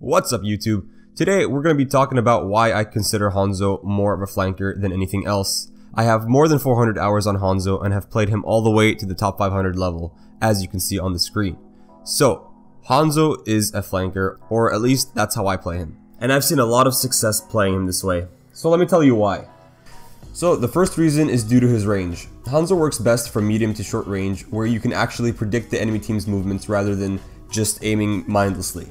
What's up YouTube? Today we're going to be talking about why I consider Hanzo more of a flanker than anything else. I have more than 400 hours on Hanzo and have played him all the way to the top 500 level, as you can see on the screen. So, Hanzo is a flanker, or at least that's how I play him. And I've seen a lot of success playing him this way. So let me tell you why. So the first reason is due to his range. Hanzo works best from medium to short range, where you can actually predict the enemy team's movements rather than just aiming mindlessly.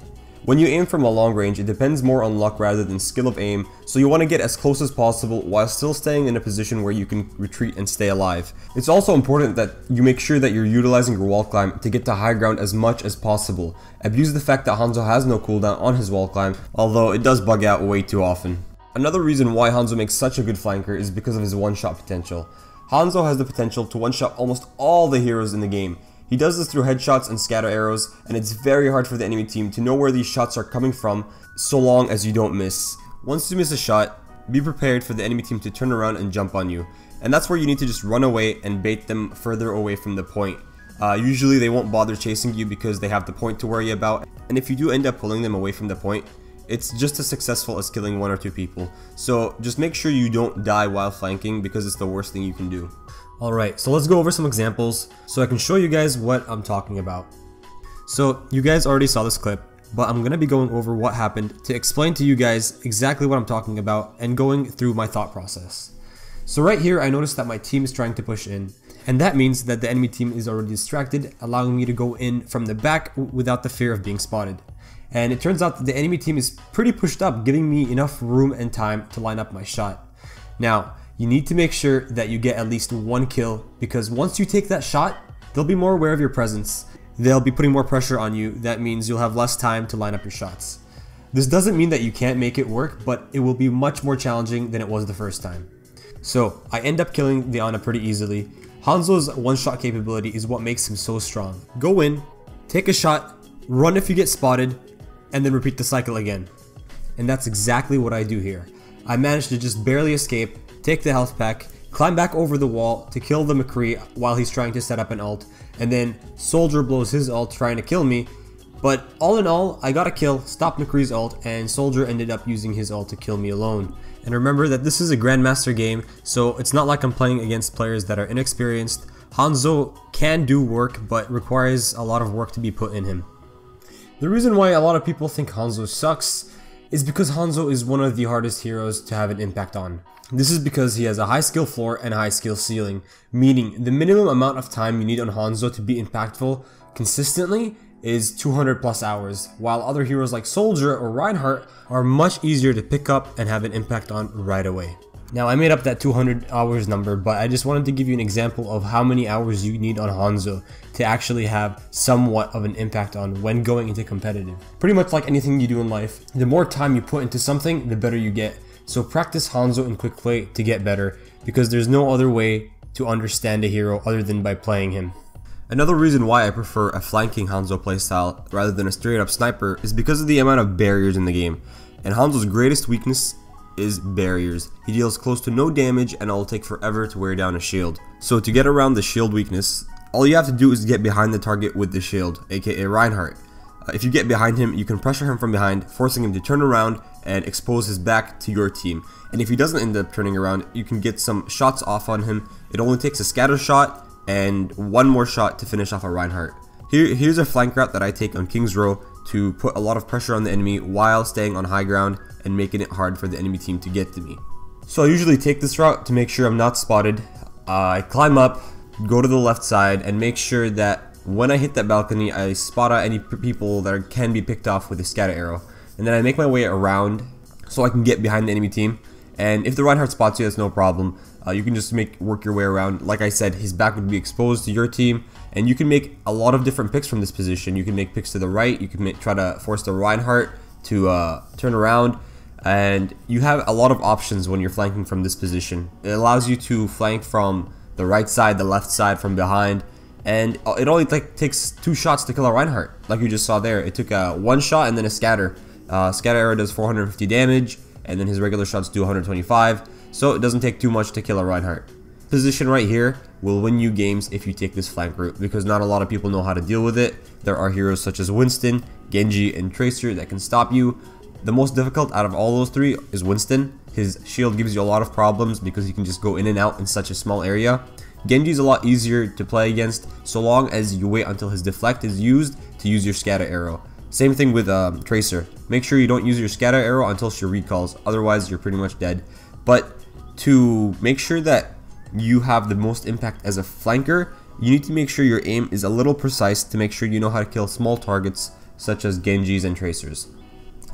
When you aim from a long range, it depends more on luck rather than skill of aim, so you want to get as close as possible while still staying in a position where you can retreat and stay alive. It's also important that you make sure that you're utilizing your wall climb to get to high ground as much as possible. Abuse the fact that Hanzo has no cooldown on his wall climb, although it does bug out way too often. Another reason why Hanzo makes such a good flanker is because of his one-shot potential. Hanzo has the potential to one-shot almost all the heroes in the game. He does this through headshots and scatter arrows, and it's very hard for the enemy team to know where these shots are coming from so long as you don't miss. Once you miss a shot, be prepared for the enemy team to turn around and jump on you. And that's where you need to just run away and bait them further away from the point. Usually they won't bother chasing you because they have the point to worry about, and if you do end up pulling them away from the point, it's just as successful as killing 1 or 2 people. So just make sure you don't die while flanking because it's the worst thing you can do. Alright, so let's go over some examples so I can show you guys what I'm talking about. So you guys already saw this clip, but I'm going to be going over what happened to explain to you guys exactly what I'm talking about and going through my thought process. So right here I noticed that my team is trying to push in, and that means that the enemy team is already distracted, allowing me to go in from the back without the fear of being spotted. And it turns out that the enemy team is pretty pushed up, giving me enough room and time to line up my shot. Now, you need to make sure that you get at least 1 kill, because once you take that shot, they'll be more aware of your presence. They'll be putting more pressure on you. That means you'll have less time to line up your shots. This doesn't mean that you can't make it work, but it will be much more challenging than it was the first time. So, I end up killing the Ana pretty easily. Hanzo's one-shot capability is what makes him so strong. Go in, take a shot, run if you get spotted, and then repeat the cycle again. And that's exactly what I do here. I managed to just barely escape, take the health pack, climb back over the wall to kill the McCree while he's trying to set up an ult, and then Soldier blows his ult trying to kill me. But all in all, I got a kill, stopped McCree's ult, and Soldier ended up using his ult to kill me alone. And remember that this is a Grandmaster game, so it's not like I'm playing against players that are inexperienced. Hanzo can do work, but requires a lot of work to be put in him. The reason why a lot of people think Hanzo sucks is because Hanzo is one of the hardest heroes to have an impact on. This is because he has a high skill floor and a high skill ceiling, meaning the minimum amount of time you need on Hanzo to be impactful consistently is 200 plus hours, while other heroes like Soldier or Reinhardt are much easier to pick up and have an impact on right away. Now I made up that 200 hours number, but I just wanted to give you an example of how many hours you need on Hanzo to actually have somewhat of an impact on when going into competitive. Pretty much like anything you do in life, the more time you put into something, the better you get. So practice Hanzo in quick play to get better, because there's no other way to understand a hero other than by playing him. Another reason why I prefer a flanking Hanzo playstyle rather than a straight up sniper is because of the amount of barriers in the game. And Hanzo's greatest weakness is barriers. He deals close to no damage and it'll take forever to wear down a shield. So to get around the shield weakness, all you have to do is get behind the target with the shield, aka Reinhardt. If you get behind him, you can pressure him from behind, forcing him to turn around and expose his back to your team. And if he doesn't end up turning around, you can get some shots off on him. It only takes a scatter shot and 1 more shot to finish off a Reinhardt. Here's a flank route that I take on King's Row to put a lot of pressure on the enemy while staying on high ground and making it hard for the enemy team to get to me. So I usually take this route to make sure I'm not spotted. I climb up, go to the left side, and make sure that when I hit that balcony, I spot out any people that can be picked off with a scatter arrow. And then I make my way around so I can get behind the enemy team. And if the Reinhardt spots you, that's no problem. You can just work your way around. Like I said, his back would be exposed to your team, and you can make a lot of different picks from this position. You can make picks to the right, you can try to force the Reinhardt to turn around, and you have a lot of options when you're flanking from this position. It allows you to flank from the right side, the left side, from behind, and it only takes 2 shots to kill a Reinhardt, like you just saw there. It took a 1 shot and then a scatter. Scatter arrow does 450 damage, and then his regular shots do 125, so it doesn't take too much to kill a Reinhardt. position right here will win you games if you take this flank route, because not a lot of people know how to deal with it. There are heroes such as Winston, Genji, and Tracer that can stop you. The most difficult out of all those three is Winston. His shield gives you a lot of problems because he can just go in and out in such a small area. Genji is a lot easier to play against so long as you wait until his deflect is used to use your scatter arrow. Same thing with Tracer. Make sure you don't use your scatter arrow until she recalls, otherwise you're pretty much dead. But to make sure that you have the most impact as a flanker, you need to make sure your aim is a little precise to make sure you know how to kill small targets such as Genjis and Tracers.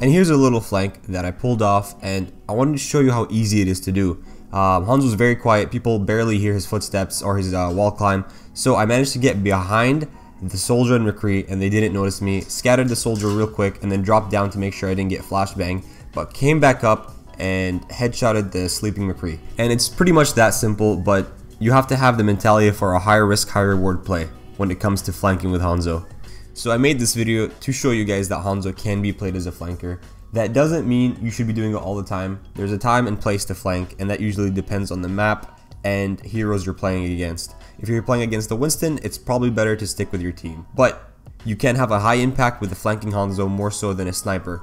And here's a little flank that I pulled off, and I wanted to show you how easy it is to do. Hanzo's very quiet, people barely hear his footsteps or his wall climb, so I managed to get behind the soldier and McCree and they didn't notice me, scattered the soldier real quick and then dropped down to make sure I didn't get flashbang, but came back up and headshotted the sleeping McCree. And it's pretty much that simple, but you have to have the mentality for a high risk, high reward play when it comes to flanking with Hanzo. So I made this video to show you guys that Hanzo can be played as a flanker. That doesn't mean you should be doing it all the time. There's a time and place to flank, and that usually depends on the map and heroes you're playing against. If you're playing against a Winston, it's probably better to stick with your team. But you can have a high impact with the flanking Hanzo more so than a sniper.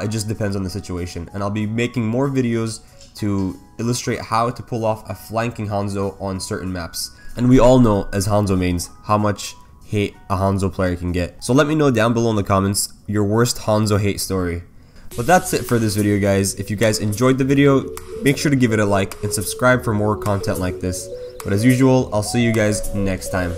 It just depends on the situation. And I'll be making more videos to illustrate how to pull off a flanking Hanzo on certain maps. And we all know as Hanzo mains how much hate a Hanzo player can get. So let me know down below in the comments your worst Hanzo hate story. But that's it for this video, guys. If you guys enjoyed the video, make sure to give it a like and subscribe for more content like this. But as usual, I'll see you guys next time.